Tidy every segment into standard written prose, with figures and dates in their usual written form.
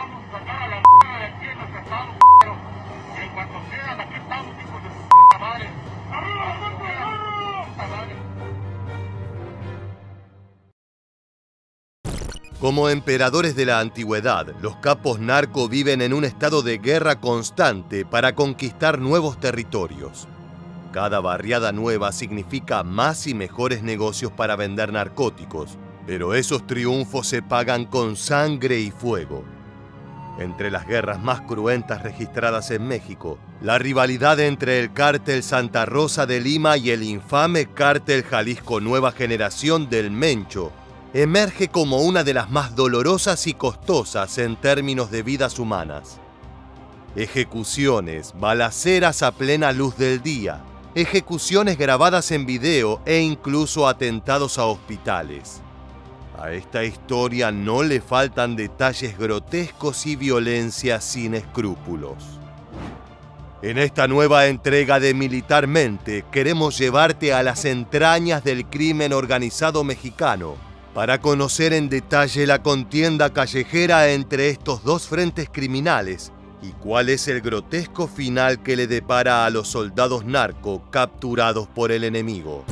vamos a sacar a la mierda de aquí en nuestro estado, pero en cuanto quieran, aquí estamos, hijos de su madre. ¡Arriba, puta madre! Como emperadores de la antigüedad, los capos narco viven en un estado de guerra constante para conquistar nuevos territorios. Cada barriada nueva significa más y mejores negocios para vender narcóticos, pero esos triunfos se pagan con sangre y fuego. Entre las guerras más cruentas registradas en México, la rivalidad entre el cártel Santa Rosa de Lima y el infame cártel Jalisco Nueva Generación del Mencho emerge como una de las más dolorosas y costosas en términos de vidas humanas. Ejecuciones, balaceras a plena luz del día, ejecuciones grabadas en video e incluso atentados a hospitales. A esta historia no le faltan detalles grotescos y violencia sin escrúpulos. En esta nueva entrega de Militarmente queremos llevarte a las entrañas del crimen organizado mexicano para conocer en detalle la contienda callejera entre estos dos frentes criminales y cuál es el grotesco final que le depara a los soldados narco capturados por el enemigo.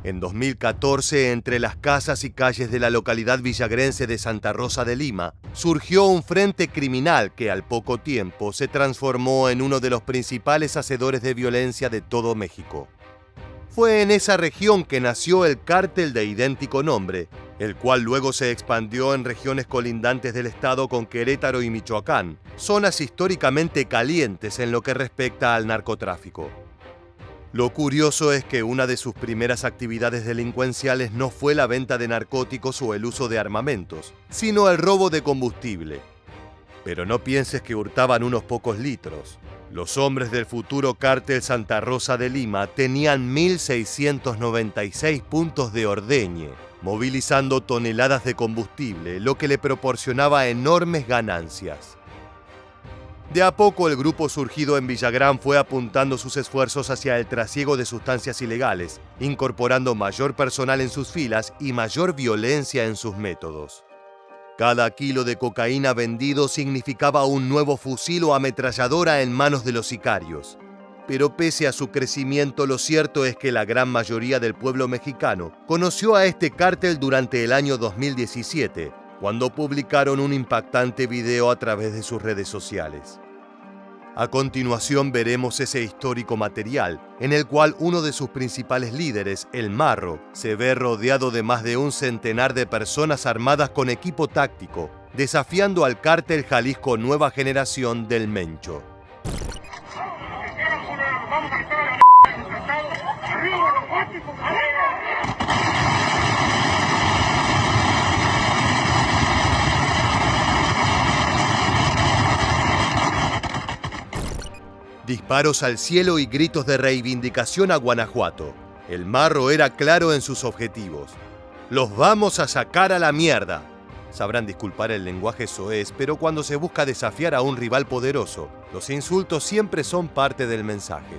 En 2014, entre las casas y calles de la localidad villagrense de Santa Rosa de Lima, surgió un frente criminal que al poco tiempo se transformó en uno de los principales hacedores de violencia de todo México. Fue en esa región que nació el cártel de idéntico nombre, el cual luego se expandió en regiones colindantes del estado con Querétaro y Michoacán, zonas históricamente calientes en lo que respecta al narcotráfico. Lo curioso es que una de sus primeras actividades delincuenciales no fue la venta de narcóticos o el uso de armamentos, sino el robo de combustible. Pero no pienses que hurtaban unos pocos litros. Los hombres del futuro cártel Santa Rosa de Lima tenían 1.696 puntos de ordeñe, movilizando toneladas de combustible, lo que le proporcionaba enormes ganancias. De a poco el grupo surgido en Villagrán fue apuntando sus esfuerzos hacia el trasiego de sustancias ilegales, incorporando mayor personal en sus filas y mayor violencia en sus métodos. Cada kilo de cocaína vendido significaba un nuevo fusil o ametralladora en manos de los sicarios. Pero pese a su crecimiento, lo cierto es que la gran mayoría del pueblo mexicano conoció a este cártel durante el año 2017, cuando publicaron un impactante video a través de sus redes sociales. A continuación veremos ese histórico material, en el cual uno de sus principales líderes, el Marro, se ve rodeado de más de un centenar de personas armadas con equipo táctico, desafiando al cártel Jalisco Nueva Generación del Mencho. Disparos al cielo y gritos de reivindicación a Guanajuato. El Marro era claro en sus objetivos. ¡Los vamos a sacar a la mierda! Sabrán disculpar el lenguaje soez, pero cuando se busca desafiar a un rival poderoso, los insultos siempre son parte del mensaje.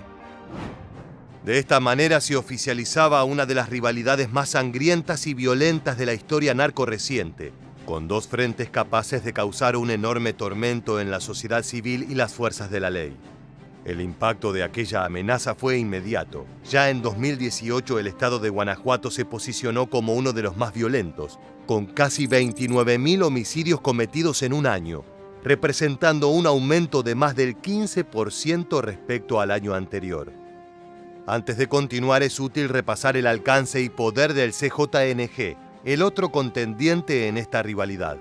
De esta manera se oficializaba una de las rivalidades más sangrientas y violentas de la historia narco reciente, con dos frentes capaces de causar un enorme tormento en la sociedad civil y las fuerzas de la ley. El impacto de aquella amenaza fue inmediato. Ya en 2018 el estado de Guanajuato se posicionó como uno de los más violentos, con casi 29.000 homicidios cometidos en un año, representando un aumento de más del 15% respecto al año anterior. Antes de continuar es útil repasar el alcance y poder del CJNG, el otro contendiente en esta rivalidad.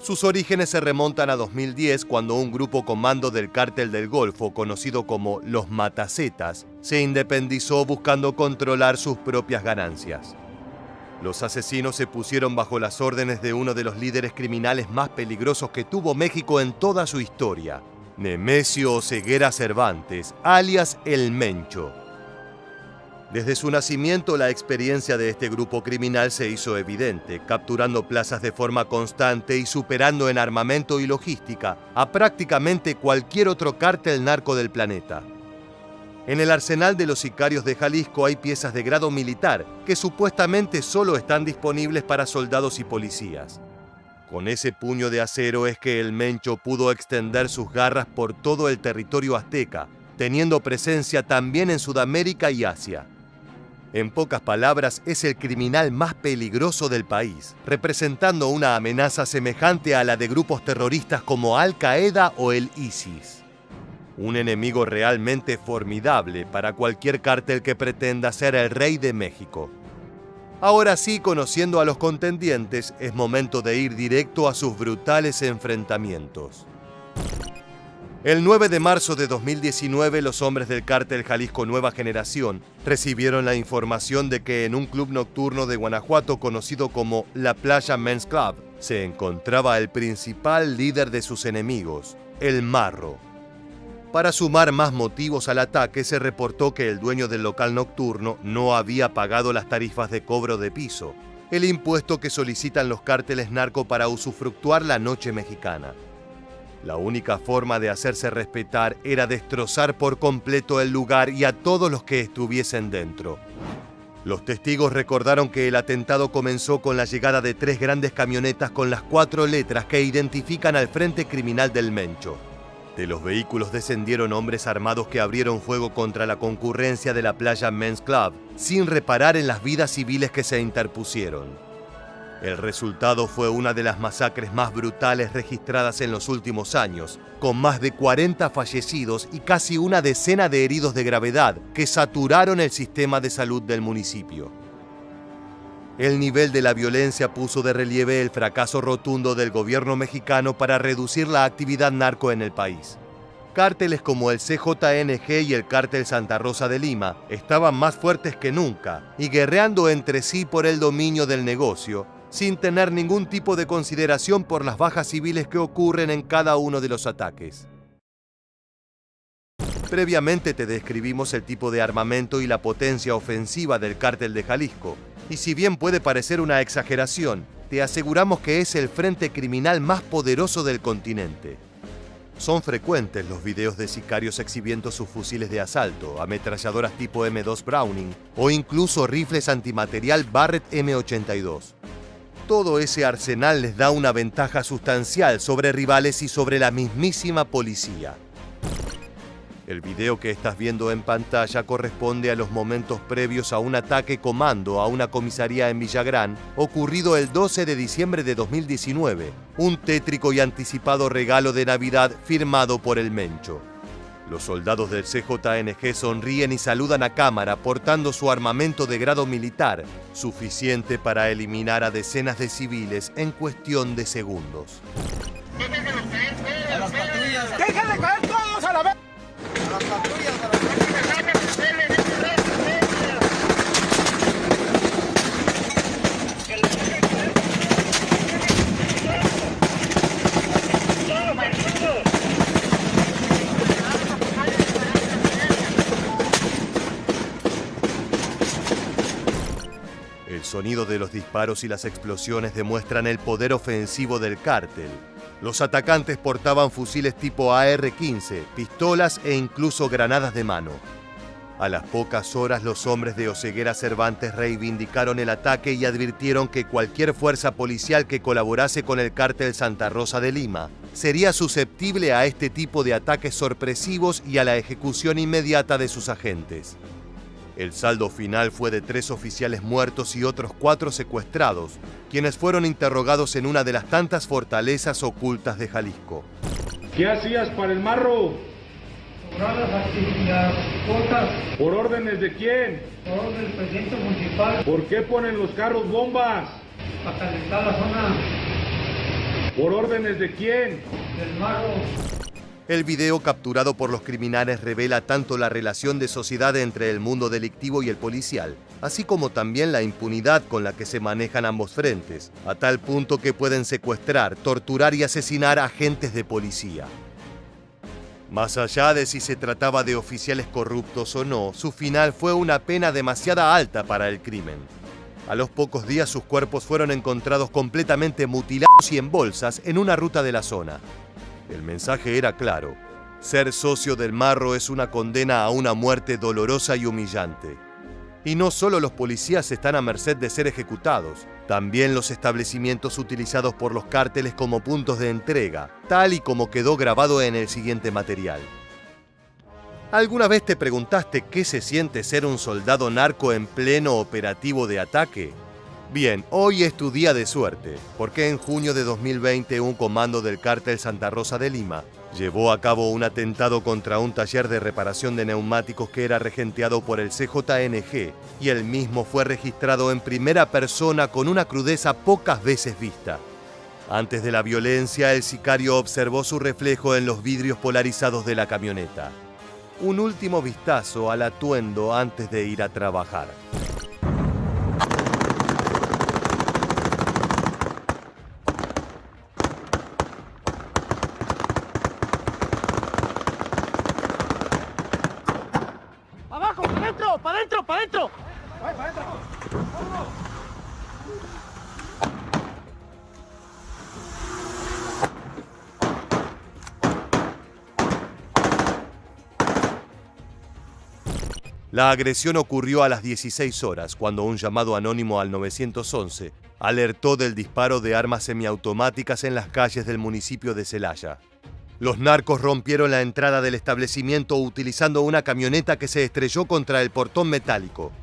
Sus orígenes se remontan a 2010, cuando un grupo comando del Cártel del Golfo, conocido como los Matacetas, se independizó buscando controlar sus propias ganancias. Los asesinos se pusieron bajo las órdenes de uno de los líderes criminales más peligrosos que tuvo México en toda su historia, Nemesio Oseguera Cervantes, alias El Mencho. Desde su nacimiento, la experiencia de este grupo criminal se hizo evidente, capturando plazas de forma constante y superando en armamento y logística a prácticamente cualquier otro cártel narco del planeta. En el arsenal de los sicarios de Jalisco hay piezas de grado militar que supuestamente solo están disponibles para soldados y policías. Con ese puño de acero es que el Mencho pudo extender sus garras por todo el territorio azteca, teniendo presencia también en Sudamérica y Asia. En pocas palabras, es el criminal más peligroso del país, representando una amenaza semejante a la de grupos terroristas como Al-Qaeda o el ISIS. Un enemigo realmente formidable para cualquier cártel que pretenda ser el rey de México. Ahora sí, conociendo a los contendientes, es momento de ir directo a sus brutales enfrentamientos. El 9 de marzo de 2019, los hombres del cártel Jalisco Nueva Generación recibieron la información de que en un club nocturno de Guanajuato conocido como La Playa Men's Club se encontraba el principal líder de sus enemigos, el Marro. Para sumar más motivos al ataque, se reportó que el dueño del local nocturno no había pagado las tarifas de cobro de piso, el impuesto que solicitan los cárteles narco para usufructuar la noche mexicana. La única forma de hacerse respetar era destrozar por completo el lugar y a todos los que estuviesen dentro. Los testigos recordaron que el atentado comenzó con la llegada de 3 grandes camionetas con las 4 letras que identifican al frente criminal del Mencho. De los vehículos descendieron hombres armados que abrieron fuego contra la concurrencia de la Playa Men's Club, sin reparar en las vidas civiles que se interpusieron. El resultado fue una de las masacres más brutales registradas en los últimos años, con más de 40 fallecidos y casi una decena de heridos de gravedad que saturaron el sistema de salud del municipio. El nivel de la violencia puso de relieve el fracaso rotundo del gobierno mexicano para reducir la actividad narco en el país. Cárteles como el CJNG y el Cártel Santa Rosa de Lima estaban más fuertes que nunca y guerreando entre sí por el dominio del negocio, sin tener ningún tipo de consideración por las bajas civiles que ocurren en cada uno de los ataques. Previamente te describimos el tipo de armamento y la potencia ofensiva del Cártel de Jalisco, y si bien puede parecer una exageración, te aseguramos que es el frente criminal más poderoso del continente. Son frecuentes los videos de sicarios exhibiendo sus fusiles de asalto, ametralladoras tipo M2 Browning o incluso rifles antimaterial Barrett M82. Todo ese arsenal les da una ventaja sustancial sobre rivales y sobre la mismísima policía. El video que estás viendo en pantalla corresponde a los momentos previos a un ataque comando a una comisaría en Villagrán, ocurrido el 12 de diciembre de 2019, un tétrico y anticipado regalo de Navidad firmado por el Mencho. Los soldados del CJNG sonríen y saludan a cámara portando su armamento de grado militar, suficiente para eliminar a decenas de civiles en cuestión de segundos. ¡A las patrullas! ¡Dejen de caer todos a la vez! ¡A las patrullas! ¡A las patrullas! El sonido de los disparos y las explosiones demuestran el poder ofensivo del cártel. Los atacantes portaban fusiles tipo AR-15, pistolas e incluso granadas de mano. A las pocas horas, los hombres de Oseguera Cervantes reivindicaron el ataque y advirtieron que cualquier fuerza policial que colaborase con el cártel Santa Rosa de Lima sería susceptible a este tipo de ataques sorpresivos y a la ejecución inmediata de sus agentes. El saldo final fue de 3 oficiales muertos y otros 4 secuestrados, quienes fueron interrogados en una de las tantas fortalezas ocultas de Jalisco. ¿Qué hacías para el Marro? Las cosas ¿Por órdenes de quién? por orden del presidente municipal ¿Por qué ponen los carros bombas? para calentar la zona ¿Por órdenes de quién? del Marro. El video capturado por los criminales revela tanto la relación de sociedad entre el mundo delictivo y el policial, así como también la impunidad con la que se manejan ambos frentes, a tal punto que pueden secuestrar, torturar y asesinar a agentes de policía. Más allá de si se trataba de oficiales corruptos o no, su final fue una pena demasiado alta para el crimen. A los pocos días sus cuerpos fueron encontrados completamente mutilados y en bolsas en una ruta de la zona. El mensaje era claro: ser socio del Marro es una condena a una muerte dolorosa y humillante. Y no solo los policías están a merced de ser ejecutados, también los establecimientos utilizados por los cárteles como puntos de entrega, tal y como quedó grabado en el siguiente material. ¿Alguna vez te preguntaste qué se siente ser un soldado narco en pleno operativo de ataque? Bien, hoy es tu día de suerte, porque en junio de 2020 un comando del cártel Santa Rosa de Lima llevó a cabo un atentado contra un taller de reparación de neumáticos que era regenteado por el CJNG, y el mismo fue registrado en primera persona con una crudeza pocas veces vista. Antes de la violencia, el sicario observó su reflejo en los vidrios polarizados de la camioneta. Un último vistazo al atuendo antes de ir a trabajar. ¡Abajo! ¡Para adentro! ¡Para adentro! ¡Para adentro! La agresión ocurrió a las 16 horas, cuando un llamado anónimo al 911 alertó del disparo de armas semiautomáticas en las calles del municipio de Celaya. Los narcos rompieron la entrada del establecimiento utilizando una camioneta que se estrelló contra el portón metálico.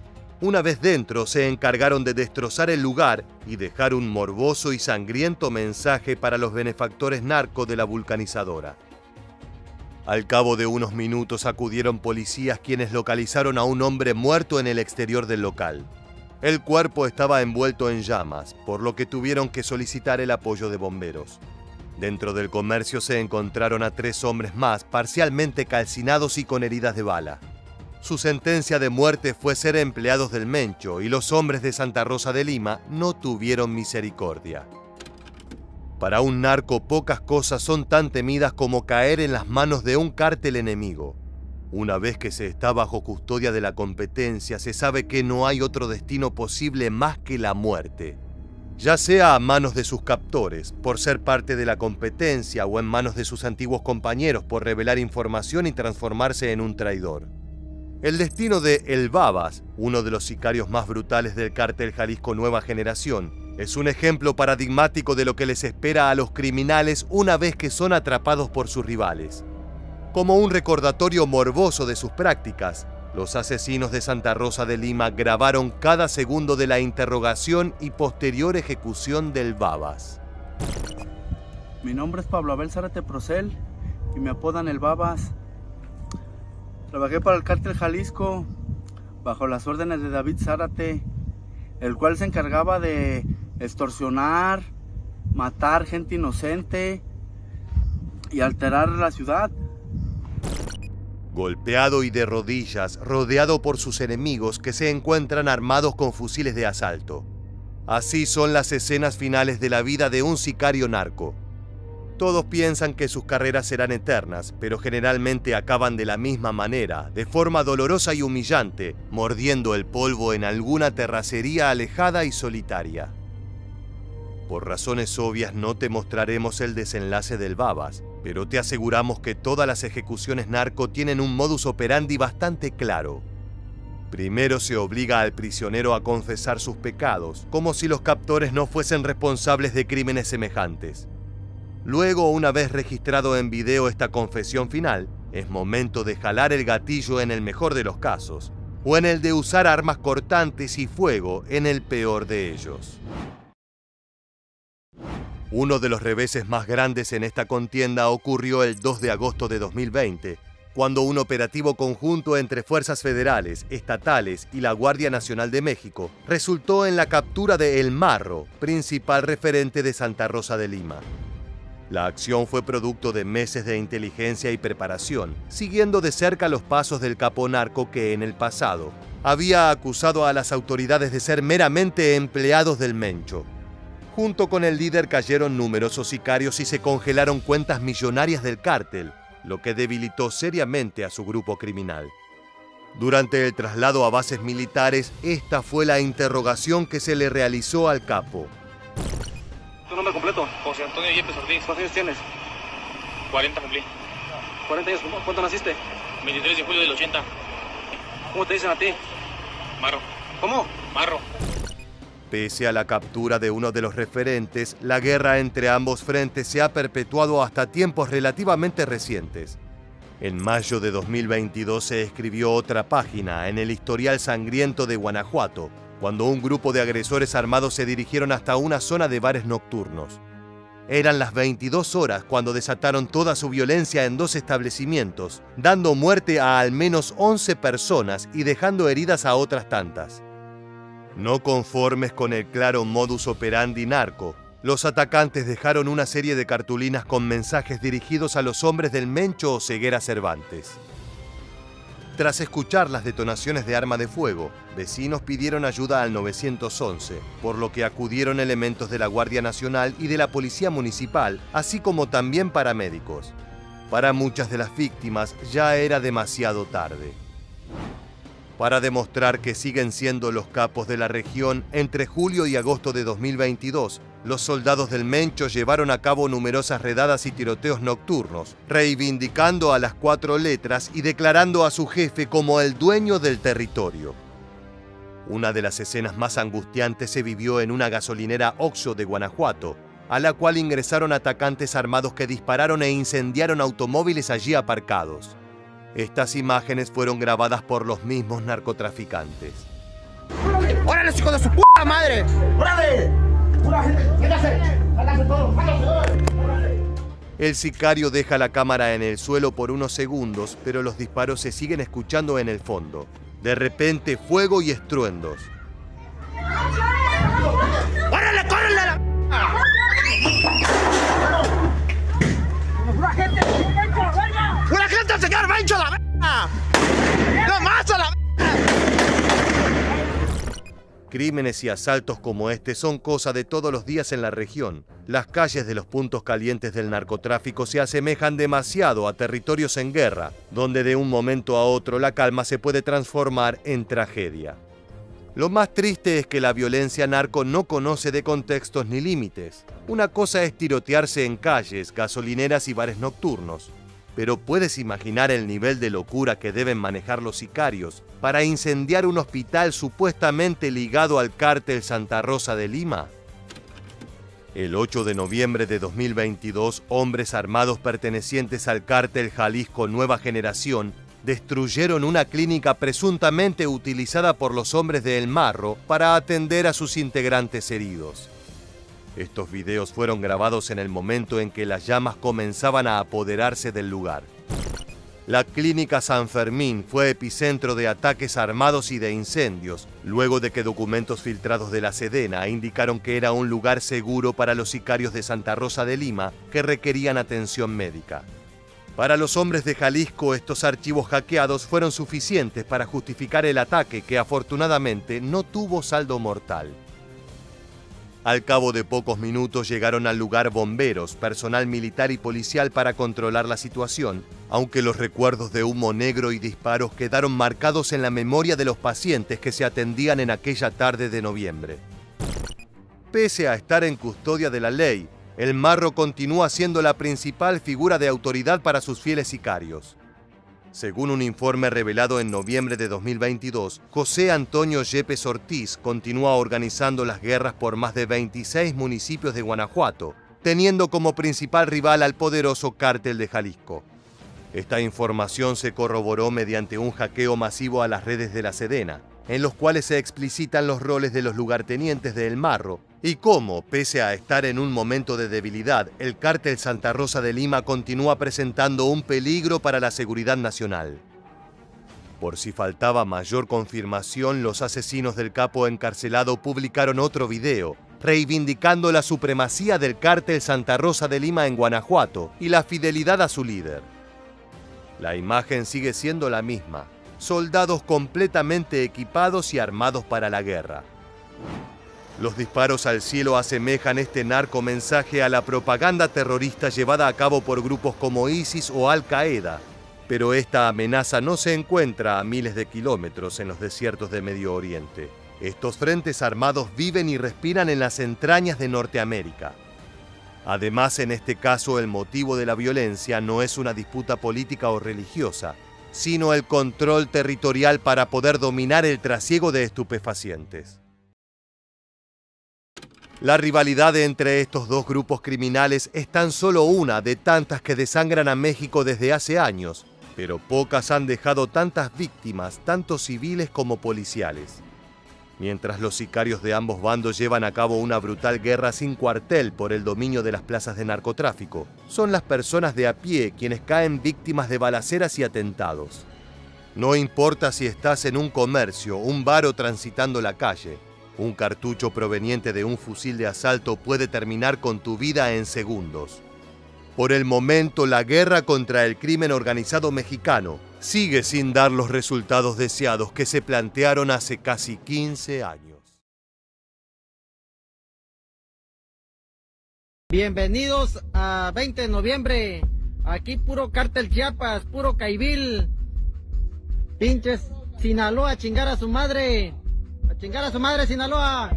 Una vez dentro, se encargaron de destrozar el lugar y dejar un morboso y sangriento mensaje para los benefactores narcos de la vulcanizadora. Al cabo de unos minutos acudieron policías, quienes localizaron a un hombre muerto en el exterior del local. El cuerpo estaba envuelto en llamas, por lo que tuvieron que solicitar el apoyo de bomberos. Dentro del comercio se encontraron a 3 hombres más, parcialmente calcinados y con heridas de bala. Su sentencia de muerte fue ser empleados del Mencho, y los hombres de Santa Rosa de Lima no tuvieron misericordia. Para un narco, pocas cosas son tan temidas como caer en las manos de un cártel enemigo. Una vez que se está bajo custodia de la competencia, se sabe que no hay otro destino posible más que la muerte. Ya sea a manos de sus captores, por ser parte de la competencia, o en manos de sus antiguos compañeros por revelar información y transformarse en un traidor. El destino de El Babas, uno de los sicarios más brutales del cártel Jalisco Nueva Generación, es un ejemplo paradigmático de lo que les espera a los criminales una vez que son atrapados por sus rivales. Como un recordatorio morboso de sus prácticas, los asesinos de Santa Rosa de Lima grabaron cada segundo de la interrogación y posterior ejecución del Babas. Mi nombre es Pablo Abel Zárate Procel y me apodan El Babas. Trabajé para el cártel Jalisco bajo las órdenes de David Zárate, el cual se encargaba de extorsionar, matar gente inocente y alterar la ciudad. Golpeado y de rodillas, rodeado por sus enemigos que se encuentran armados con fusiles de asalto. Así son las escenas finales de la vida de un sicario narco. Todos piensan que sus carreras serán eternas, pero generalmente acaban de la misma manera, de forma dolorosa y humillante, mordiendo el polvo en alguna terracería alejada y solitaria. Por razones obvias no te mostraremos el desenlace del Babas, pero te aseguramos que todas las ejecuciones narco tienen un modus operandi bastante claro. Primero se obliga al prisionero a confesar sus pecados, como si los captores no fuesen responsables de crímenes semejantes. Luego, una vez registrado en video esta confesión final, es momento de jalar el gatillo en el mejor de los casos, o en el de usar armas cortantes y fuego en el peor de ellos. Uno de los reveses más grandes en esta contienda ocurrió el 2 de agosto de 2020, cuando un operativo conjunto entre fuerzas federales, estatales y la Guardia Nacional de México resultó en la captura de El Marro, principal referente de Santa Rosa de Lima. La acción fue producto de meses de inteligencia y preparación, siguiendo de cerca los pasos del capo narco que en el pasado había acusado a las autoridades de ser meramente empleados del Mencho. Junto con el líder cayeron numerosos sicarios y se congelaron cuentas millonarias del cártel, lo que debilitó seriamente a su grupo criminal. Durante el traslado a bases militares, esta fue la interrogación que se le realizó al capo. ¿Tu nombre completo? José Antonio Yepes Ortiz. ¿Cuántos años tienes? 40 cumplí. 40 años. ¿Cuándo naciste? 23 de julio del 80. ¿Cómo te dicen a ti? Marro. ¿Cómo? Marro. Pese a la captura de uno de los referentes, la guerra entre ambos frentes se ha perpetuado hasta tiempos relativamente recientes. En mayo de 2022 se escribió otra página en el historial sangriento de Guanajuato, cuando un grupo de agresores armados se dirigieron hasta una zona de bares nocturnos. Eran las 22 horas cuando desataron toda su violencia en 2 establecimientos, dando muerte a al menos 11 personas y dejando heridas a otras tantas. No conformes con el claro modus operandi narco, los atacantes dejaron una serie de cartulinas con mensajes dirigidos a los hombres del Mencho o Ceguera Cervantes. Tras escuchar las detonaciones de arma de fuego, vecinos pidieron ayuda al 911, por lo que acudieron elementos de la Guardia Nacional y de la Policía Municipal, así como también paramédicos. Para muchas de las víctimas ya era demasiado tarde. Para demostrar que siguen siendo los capos de la región, entre julio y agosto de 2022, los soldados del Mencho llevaron a cabo numerosas redadas y tiroteos nocturnos, reivindicando a las 4 letras y declarando a su jefe como el dueño del territorio. Una de las escenas más angustiantes se vivió en una gasolinera Oxxo de Guanajuato, a la cual ingresaron atacantes armados que dispararon e incendiaron automóviles allí aparcados. Estas imágenes fueron grabadas por los mismos narcotraficantes. ¡Órale, hijo de su puta madre! ¡Órale! El sicario deja la cámara en el suelo por unos segundos, pero los disparos se siguen escuchando en el fondo. De repente, fuego y estruendos. ¡Órale, córrele a la... ¡Una gente, señor Mencho, a la verga! ¡No más a la verga! Crímenes y asaltos como este son cosa de todos los días en la región. Las calles de los puntos calientes del narcotráfico se asemejan demasiado a territorios en guerra, donde de un momento a otro la calma se puede transformar en tragedia. Lo más triste es que la violencia narco no conoce de contextos ni límites. Una cosa es tirotearse en calles, gasolineras y bares nocturnos. Pero ¿puedes imaginar el nivel de locura que deben manejar los sicarios para incendiar un hospital supuestamente ligado al cártel Santa Rosa de Lima? El 8 de noviembre de 2022, hombres armados pertenecientes al cártel Jalisco Nueva Generación destruyeron una clínica presuntamente utilizada por los hombres de El Marro para atender a sus integrantes heridos. Estos videos fueron grabados en el momento en que las llamas comenzaban a apoderarse del lugar. La clínica San Fermín fue epicentro de ataques armados y de incendios, luego de que documentos filtrados de la Sedena indicaron que era un lugar seguro para los sicarios de Santa Rosa de Lima que requerían atención médica. Para los hombres de Jalisco, estos archivos hackeados fueron suficientes para justificar el ataque que afortunadamente no tuvo saldo mortal. Al cabo de pocos minutos llegaron al lugar bomberos, personal militar y policial para controlar la situación, aunque los recuerdos de humo negro y disparos quedaron marcados en la memoria de los pacientes que se atendían en aquella tarde de noviembre. Pese a estar en custodia de la ley, El Marro continúa siendo la principal figura de autoridad para sus fieles sicarios. Según un informe revelado en noviembre de 2022, José Antonio Yepes Ortiz continúa organizando las guerras por más de 26 municipios de Guanajuato, teniendo como principal rival al poderoso cártel de Jalisco. Esta información se corroboró mediante un hackeo masivo a las redes de la Sedena, en los cuales se explicitan los roles de los lugartenientes de El Marro y cómo, pese a estar en un momento de debilidad, el cártel Santa Rosa de Lima continúa presentando un peligro para la seguridad nacional. Por si faltaba mayor confirmación, los asesinos del capo encarcelado publicaron otro video, reivindicando la supremacía del cártel Santa Rosa de Lima en Guanajuato y la fidelidad a su líder. La imagen sigue siendo la misma: soldados completamente equipados y armados para la guerra. Los disparos al cielo asemejan este narco mensaje a la propaganda terrorista llevada a cabo por grupos como ISIS o Al-Qaeda, pero esta amenaza no se encuentra a miles de kilómetros en los desiertos de Medio Oriente. Estos frentes armados viven y respiran en las entrañas de Norteamérica. Además, en este caso, el motivo de la violencia no es una disputa política o religiosa, sino el control territorial para poder dominar el trasiego de estupefacientes. La rivalidad entre estos dos grupos criminales es tan solo una de tantas que desangran a México desde hace años, pero pocas han dejado tantas víctimas, tanto civiles como policiales. Mientras los sicarios de ambos bandos llevan a cabo una brutal guerra sin cuartel por el dominio de las plazas de narcotráfico, son las personas de a pie quienes caen víctimas de balaceras y atentados. No importa si estás en un comercio, un bar o transitando la calle, un cartucho proveniente de un fusil de asalto puede terminar con tu vida en segundos. Por el momento, la guerra contra el crimen organizado mexicano sigue sin dar los resultados deseados que se plantearon hace casi 15 años. Bienvenidos a 20 de noviembre. Aquí puro cártel Chiapas, puro Caibil. Pinches Sinaloa, a chingar a su madre. A chingar a su madre, Sinaloa.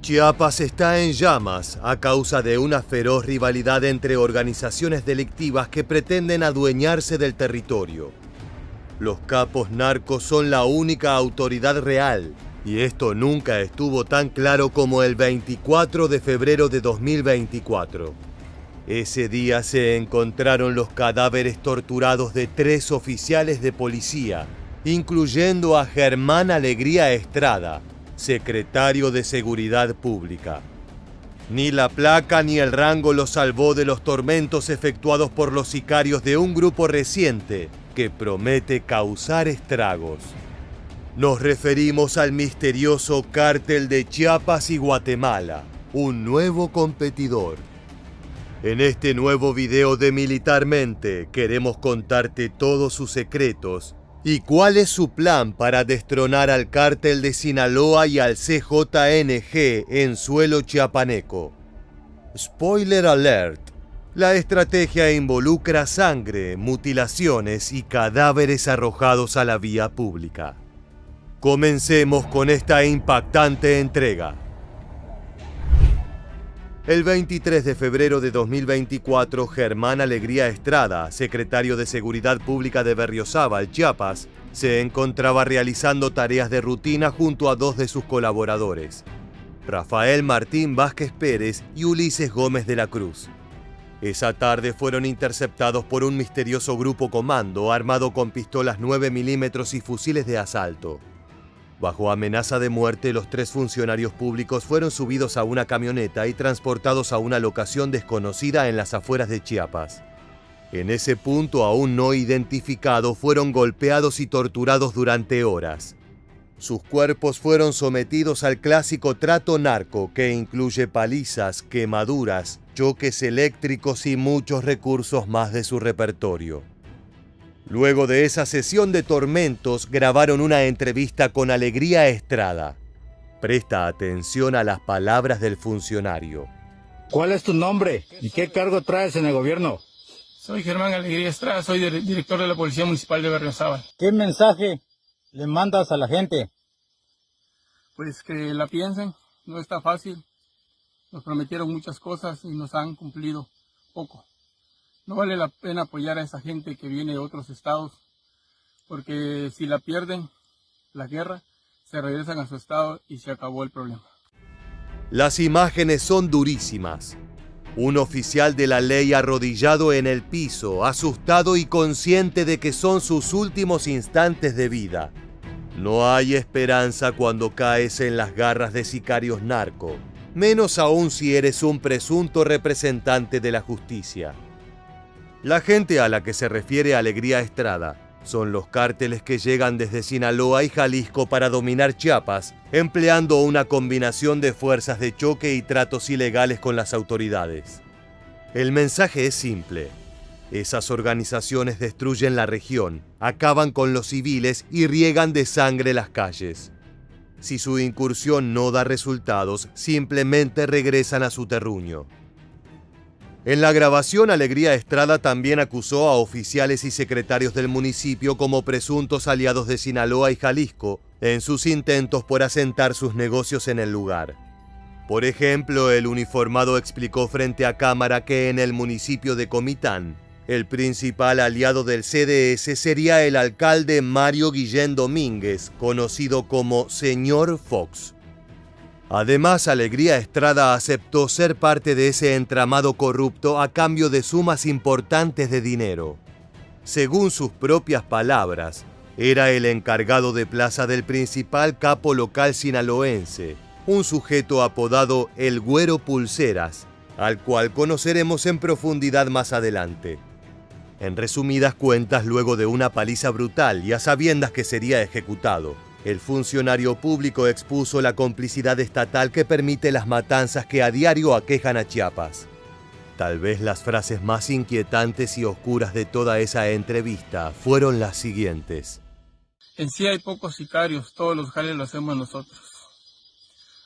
Chiapas está en llamas a causa de una feroz rivalidad entre organizaciones delictivas que pretenden adueñarse del territorio. Los capos narcos son la única autoridad real, y esto nunca estuvo tan claro como el 24 de febrero de 2024. Ese día se encontraron los cadáveres torturados de 3 oficiales de policía, incluyendo a Germán Alegría Estrada, secretario de Seguridad Pública. Ni la placa ni el rango los salvó de los tormentos efectuados por los sicarios de un grupo reciente que promete causar estragos. Nos referimos al misterioso cártel de Chiapas y Guatemala, un nuevo competidor. En este nuevo video de Militarmente queremos contarte todos sus secretos y cuál es su plan para destronar al cártel de Sinaloa y al CJNG en suelo chiapaneco. Spoiler alert: la estrategia involucra sangre, mutilaciones y cadáveres arrojados a la vía pública. Comencemos con esta impactante entrega. El 23 de febrero de 2024, Germán Alegría Estrada, secretario de Seguridad Pública de Berriozábal, Chiapas, se encontraba realizando tareas de rutina junto a 2 de sus colaboradores, Rafael Martín Vázquez Pérez y Ulises Gómez de la Cruz. Esa tarde fueron interceptados por un misterioso grupo comando armado con pistolas 9 milímetros y fusiles de asalto. Bajo amenaza de muerte, los 3 funcionarios públicos fueron subidos a una camioneta y transportados a una locación desconocida en las afueras de Chiapas. En ese punto aún no identificado, fueron golpeados y torturados durante horas. Sus cuerpos fueron sometidos al clásico trato narco, que incluye palizas, quemaduras, choques eléctricos y muchos recursos más de su repertorio. Luego de esa sesión de tormentos, grabaron una entrevista con Alegría Estrada. Presta atención a las palabras del funcionario. ¿Cuál es tu nombre y qué cargo traes en el gobierno? Soy Germán Alegría Estrada, soy director de la Policía Municipal de Berriozábal. ¿Qué mensaje le mandas a la gente? Pues que la piensen, no está fácil. Nos prometieron muchas cosas y nos han cumplido poco. No vale la pena apoyar a esa gente que viene de otros estados, porque si la pierden, la guerra, se regresan a su estado y se acabó el problema. Las imágenes son durísimas. Un oficial de la ley arrodillado en el piso, asustado y consciente de que son sus últimos instantes de vida. No hay esperanza cuando caes en las garras de sicarios narco, menos aún si eres un presunto representante de la justicia. La gente a la que se refiere Alegría Estrada son los cárteles que llegan desde Sinaloa y Jalisco para dominar Chiapas, empleando una combinación de fuerzas de choque y tratos ilegales con las autoridades. El mensaje es simple. Esas organizaciones destruyen la región, acaban con los civiles y riegan de sangre las calles. Si su incursión no da resultados, simplemente regresan a su terruño. En la grabación, Alegría Estrada también acusó a oficiales y secretarios del municipio como presuntos aliados de Sinaloa y Jalisco en sus intentos por asentar sus negocios en el lugar. Por ejemplo, el uniformado explicó frente a cámara que en el municipio de Comitán, el principal aliado del CDS sería el alcalde Mario Guillén Domínguez, conocido como Señor Fox. Además, Alegría Estrada aceptó ser parte de ese entramado corrupto a cambio de sumas importantes de dinero. Según sus propias palabras, era el encargado de plaza del principal capo local sinaloense, un sujeto apodado El Güero Pulseras, al cual conoceremos en profundidad más adelante. En resumidas cuentas, luego de una paliza brutal y a sabiendas que sería ejecutado, el funcionario público expuso la complicidad estatal que permite las matanzas que a diario aquejan a Chiapas. Tal vez las frases más inquietantes y oscuras de toda esa entrevista fueron las siguientes. En sí hay pocos sicarios, todos los jales los hacemos nosotros.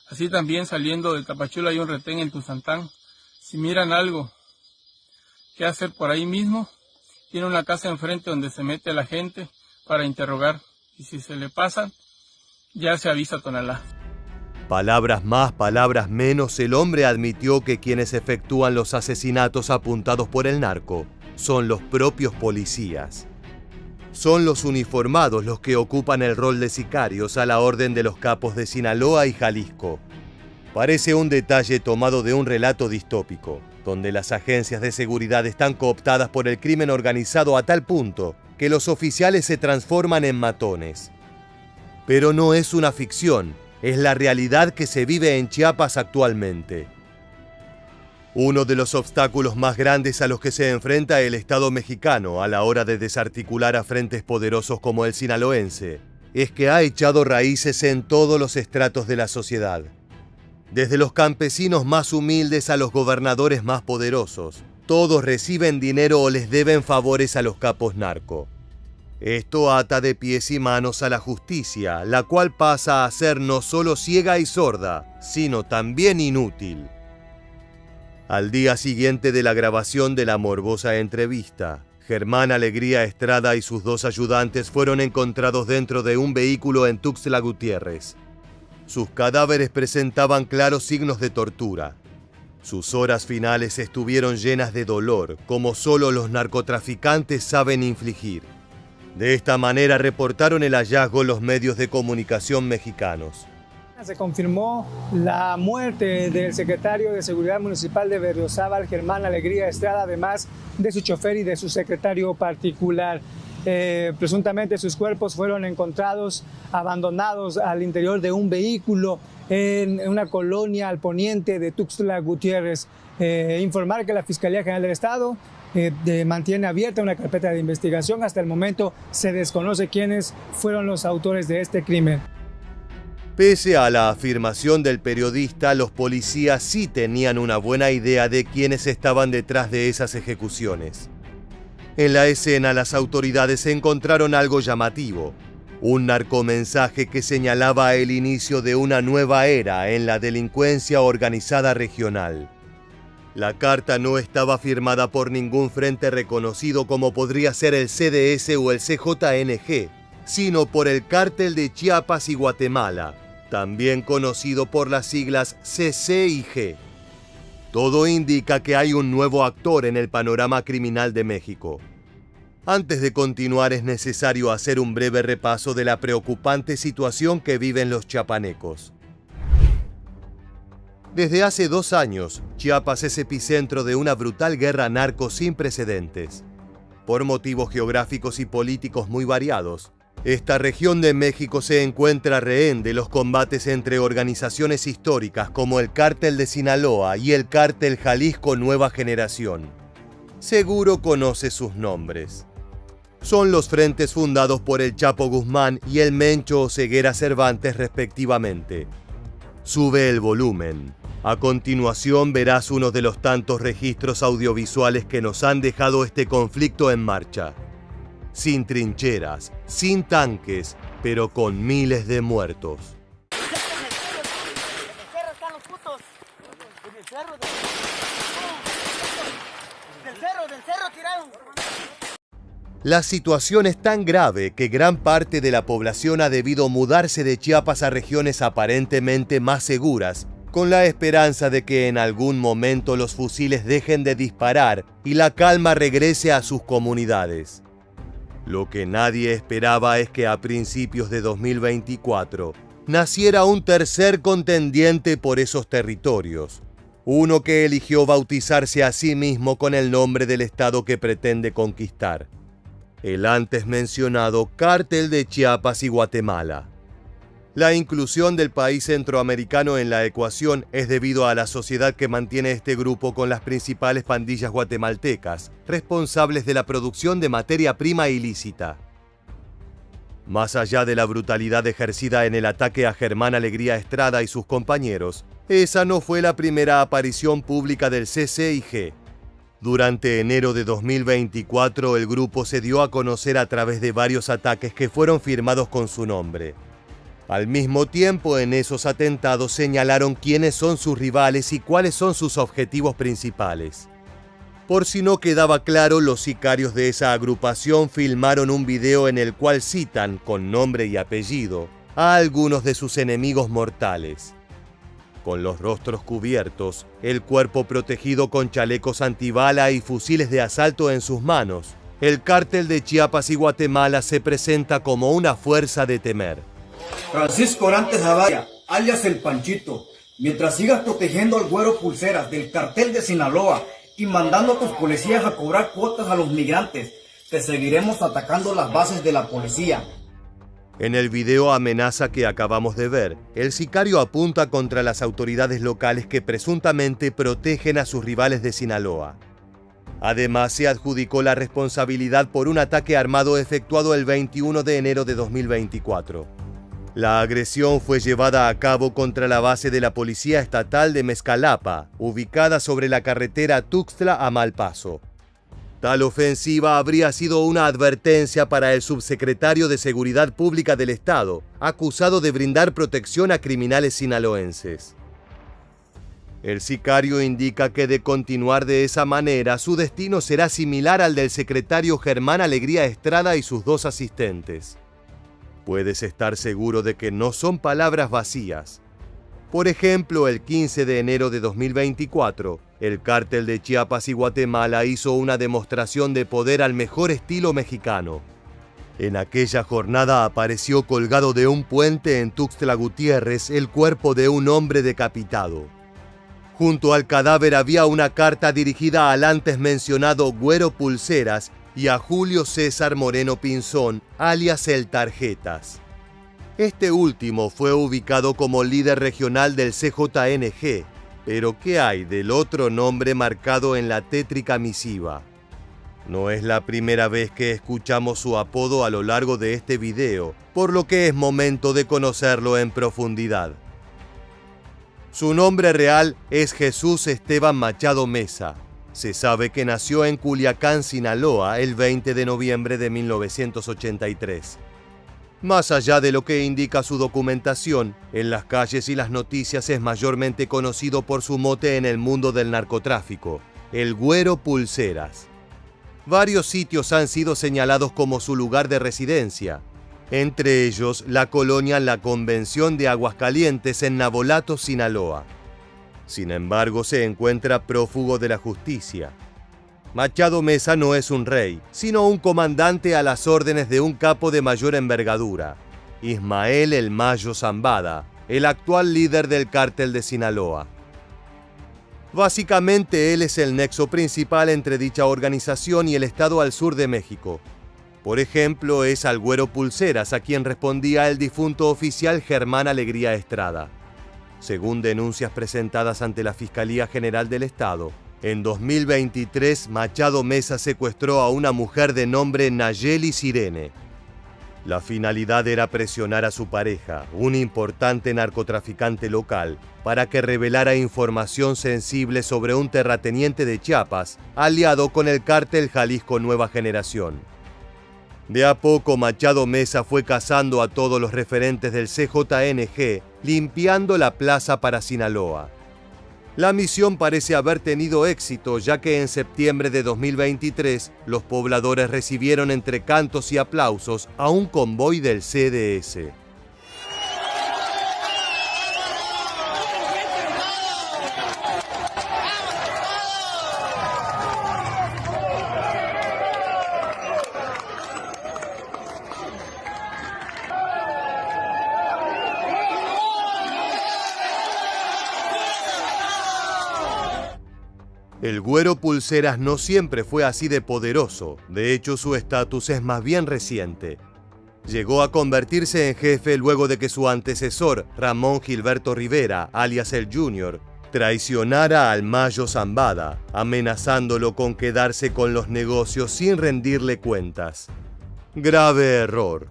Así también saliendo de Tapachula hay un retén en Tuzantán. Si miran algo que hacer por ahí mismo, tiene una casa enfrente donde se mete a la gente para interrogar. Y si se le pasa, ya se avisa a Tonalá. Palabras más, palabras menos, el hombre admitió que quienes efectúan los asesinatos apuntados por el narco son los propios policías. Son los uniformados los que ocupan el rol de sicarios a la orden de los capos de Sinaloa y Jalisco. Parece un detalle tomado de un relato distópico, donde las agencias de seguridad están cooptadas por el crimen organizado a tal punto que los oficiales se transforman en matones. Pero no es una ficción, es la realidad que se vive en Chiapas actualmente. Uno de los obstáculos más grandes a los que se enfrenta el Estado mexicano a la hora de desarticular a frentes poderosos como el sinaloense es que ha echado raíces en todos los estratos de la sociedad. Desde los campesinos más humildes a los gobernadores más poderosos, todos reciben dinero o les deben favores a los capos narco. Esto ata de pies y manos a la justicia, la cual pasa a ser no solo ciega y sorda, sino también inútil. Al día siguiente de la grabación de la morbosa entrevista, Germán Alegría Estrada y sus 2 ayudantes fueron encontrados dentro de un vehículo en Tuxtla Gutiérrez. Sus cadáveres presentaban claros signos de tortura. Sus horas finales estuvieron llenas de dolor, como solo los narcotraficantes saben infligir. De esta manera reportaron el hallazgo los medios de comunicación mexicanos. Se confirmó la muerte del secretario de Seguridad Municipal de Berriozábal, Germán Alegría Estrada, además de su chofer y de su secretario particular. Presuntamente sus cuerpos fueron encontrados abandonados al interior de un vehículo en una colonia al poniente de Tuxtla Gutiérrez. Informar que la Fiscalía General del Estado mantiene abierta una carpeta de investigación. Hasta el momento se desconoce quiénes fueron los autores de este crimen. Pese a la afirmación del periodista, los policías sí tenían una buena idea de quiénes estaban detrás de esas ejecuciones. En la escena, las autoridades encontraron algo llamativo, un narcomensaje que señalaba el inicio de una nueva era en la delincuencia organizada regional. La carta no estaba firmada por ningún frente reconocido como podría ser el CDS o el CJNG, sino por el Cártel de Chiapas y Guatemala, también conocido por las siglas CC y G. Todo indica que hay un nuevo actor en el panorama criminal de México. Antes de continuar es necesario hacer un breve repaso de la preocupante situación que viven los chiapanecos. Desde hace 2 años, Chiapas es epicentro de una brutal guerra narco sin precedentes. Por motivos geográficos y políticos muy variados, esta región de México se encuentra rehén de los combates entre organizaciones históricas como el Cártel de Sinaloa y el Cártel Jalisco Nueva Generación. Seguro conoce sus nombres. Son los frentes fundados por el Chapo Guzmán y el Mencho Oseguera Cervantes respectivamente. Sube el volumen. A continuación verás uno de los tantos registros audiovisuales que nos han dejado este conflicto en marcha. Sin trincheras, sin tanques, pero con miles de muertos. Del cerro tiraron. La situación es tan grave que gran parte de la población ha debido mudarse de Chiapas a regiones aparentemente más seguras, con la esperanza de que en algún momento los fusiles dejen de disparar y la calma regrese a sus comunidades. Lo que nadie esperaba es que a principios de 2024 naciera un tercer contendiente por esos territorios, uno que eligió bautizarse a sí mismo con el nombre del estado que pretende conquistar: el antes mencionado Cártel de Chiapas y Guatemala. La inclusión del país centroamericano en la ecuación es debido a la sociedad que mantiene este grupo con las principales pandillas guatemaltecas, responsables de la producción de materia prima ilícita. Más allá de la brutalidad ejercida en el ataque a Germán Alegría Estrada y sus compañeros, esa no fue la primera aparición pública del CCIG. Durante enero de 2024, el grupo se dio a conocer a través de varios ataques que fueron firmados con su nombre. Al mismo tiempo, en esos atentados señalaron quiénes son sus rivales y cuáles son sus objetivos principales. Por si no quedaba claro, los sicarios de esa agrupación filmaron un video en el cual citan, con nombre y apellido, a algunos de sus enemigos mortales. Con los rostros cubiertos, el cuerpo protegido con chalecos antibala y fusiles de asalto en sus manos, el Cártel de Chiapas y Guatemala se presenta como una fuerza de temer. Francisco Orantes Zavalla, alias El Panchito, mientras sigas protegiendo al Güero Pulseras del Cartel de Sinaloa y mandando a tus policías a cobrar cuotas a los migrantes, te seguiremos atacando las bases de la policía. En el video amenaza que acabamos de ver, el sicario apunta contra las autoridades locales que presuntamente protegen a sus rivales de Sinaloa. Además, se adjudicó la responsabilidad por un ataque armado efectuado el 21 de enero de 2024. La agresión fue llevada a cabo contra la base de la Policía Estatal de Mezcalapa, ubicada sobre la carretera Tuxtla a Malpaso. Tal ofensiva habría sido una advertencia para el subsecretario de Seguridad Pública del Estado, acusado de brindar protección a criminales sinaloenses. El sicario indica que de continuar de esa manera, su destino será similar al del secretario Germán Alegría Estrada y sus dos asistentes. Puedes estar seguro de que no son palabras vacías. Por ejemplo, el 15 de enero de 2024, el Cártel de Chiapas y Guatemala hizo una demostración de poder al mejor estilo mexicano. En aquella jornada apareció colgado de un puente en Tuxtla Gutiérrez el cuerpo de un hombre decapitado. Junto al cadáver había una carta dirigida al antes mencionado Güero Pulseras y a Julio César Moreno Pinzón, alias El Tarjetas. Este último fue ubicado como líder regional del CJNG, pero ¿qué hay del otro nombre marcado en la tétrica misiva? No es la primera vez que escuchamos su apodo a lo largo de este video, por lo que es momento de conocerlo en profundidad. Su nombre real es Jesús Esteban Machado Mesa. Se sabe que nació en Culiacán, Sinaloa, el 20 de noviembre de 1983. Más allá de lo que indica su documentación, en las calles y las noticias es mayormente conocido por su mote en el mundo del narcotráfico, el Güero Pulseras. Varios sitios han sido señalados como su lugar de residencia, entre ellos la colonia La Convención de Aguascalientes en Navolato, Sinaloa. Sin embargo, se encuentra prófugo de la justicia. Machado Mesa no es un rey, sino un comandante a las órdenes de un capo de mayor envergadura, Ismael El Mayo Zambada, el actual líder del Cártel de Sinaloa. Básicamente, él es el nexo principal entre dicha organización y el estado al sur de México. Por ejemplo, es al Güero Pulseras a quien respondía el difunto oficial Germán Alegría Estrada. Según denuncias presentadas ante la Fiscalía General del Estado, en 2023 Machado Mesa secuestró a una mujer de nombre Nayeli Sirene. La finalidad era presionar a su pareja, un importante narcotraficante local, para que revelara información sensible sobre un terrateniente de Chiapas, aliado con el Cártel Jalisco Nueva Generación. De a poco Machado Mesa fue cazando a todos los referentes del CJNG, limpiando la plaza para Sinaloa. La misión parece haber tenido éxito, ya que en septiembre de 2023 los pobladores recibieron entre cantos y aplausos a un convoy del CDS. El Güero Pulseras no siempre fue así de poderoso, de hecho su estatus es más bien reciente. Llegó a convertirse en jefe luego de que su antecesor, Ramón Gilberto Rivera, alias el Junior, traicionara al Mayo Zambada, amenazándolo con quedarse con los negocios sin rendirle cuentas. Grave error.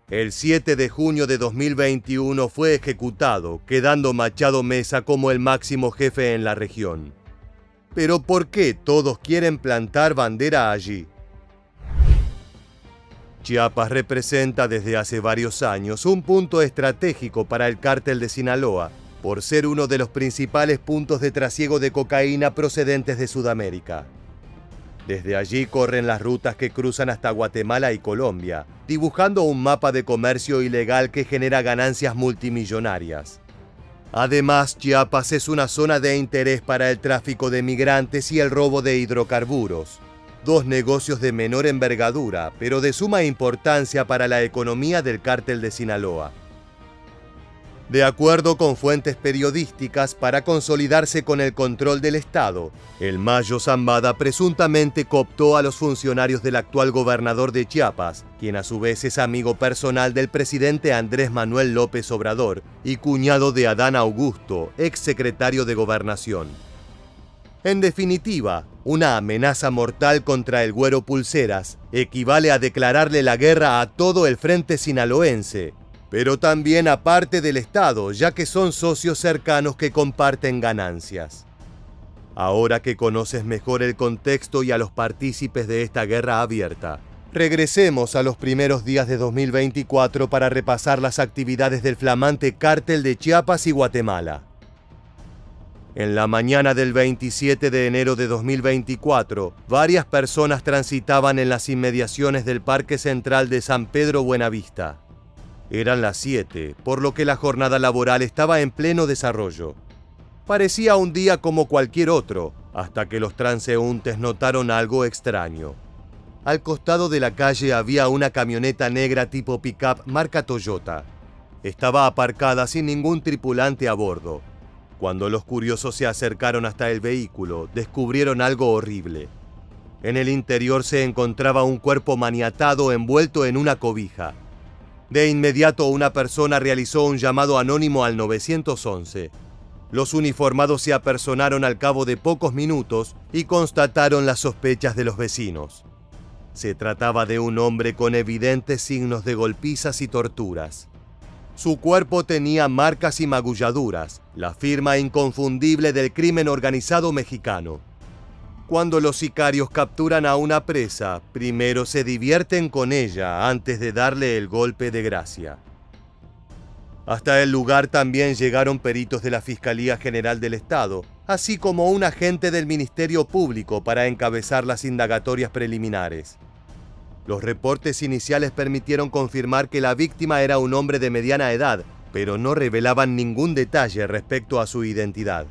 El 7 de junio de 2021 fue ejecutado, quedando Machado Mesa como el máximo jefe en la región. Pero ¿por qué todos quieren plantar bandera allí? Chiapas representa desde hace varios años un punto estratégico para el cártel de Sinaloa, por ser uno de los principales puntos de trasiego de cocaína procedentes de Sudamérica. Desde allí corren las rutas que cruzan hasta Guatemala y Colombia, dibujando un mapa de comercio ilegal que genera ganancias multimillonarias. Además, Chiapas es una zona de interés para el tráfico de migrantes y el robo de hidrocarburos, dos negocios de menor envergadura, pero de suma importancia para la economía del cártel de Sinaloa. De acuerdo con fuentes periodísticas, para consolidarse con el control del Estado, el Mayo Zambada presuntamente cooptó a los funcionarios del actual gobernador de Chiapas, quien a su vez es amigo personal del presidente Andrés Manuel López Obrador y cuñado de Adán Augusto, exsecretario de Gobernación. En definitiva, una amenaza mortal contra el Güero Pulseras equivale a declararle la guerra a todo el frente sinaloense, pero también a parte del Estado, ya que son socios cercanos que comparten ganancias. Ahora que conoces mejor el contexto y a los partícipes de esta guerra abierta, regresemos a los primeros días de 2024 para repasar las actividades del flamante cártel de Chiapas y Guatemala. En la mañana del 27 de enero de 2024, varias personas transitaban en las inmediaciones del Parque Central de San Pedro Buenavista. Eran las 7, por lo que la jornada laboral estaba en pleno desarrollo. Parecía un día como cualquier otro, hasta que los transeúntes notaron algo extraño. Al costado de la calle había una camioneta negra tipo pick-up marca Toyota. Estaba aparcada sin ningún tripulante a bordo. Cuando los curiosos se acercaron hasta el vehículo, descubrieron algo horrible. En el interior se encontraba un cuerpo maniatado envuelto en una cobija. De inmediato una persona realizó un llamado anónimo al 911. Los uniformados se apersonaron al cabo de pocos minutos y constataron las sospechas de los vecinos. Se trataba de un hombre con evidentes signos de golpizas y torturas. Su cuerpo tenía marcas y magulladuras, la firma inconfundible del crimen organizado mexicano. Cuando los sicarios capturan a una presa, primero se divierten con ella antes de darle el golpe de gracia. Hasta el lugar también llegaron peritos de la Fiscalía General del Estado, así como un agente del Ministerio Público para encabezar las indagatorias preliminares. Los reportes iniciales permitieron confirmar que la víctima era un hombre de mediana edad, pero no revelaban ningún detalle respecto a su identidad.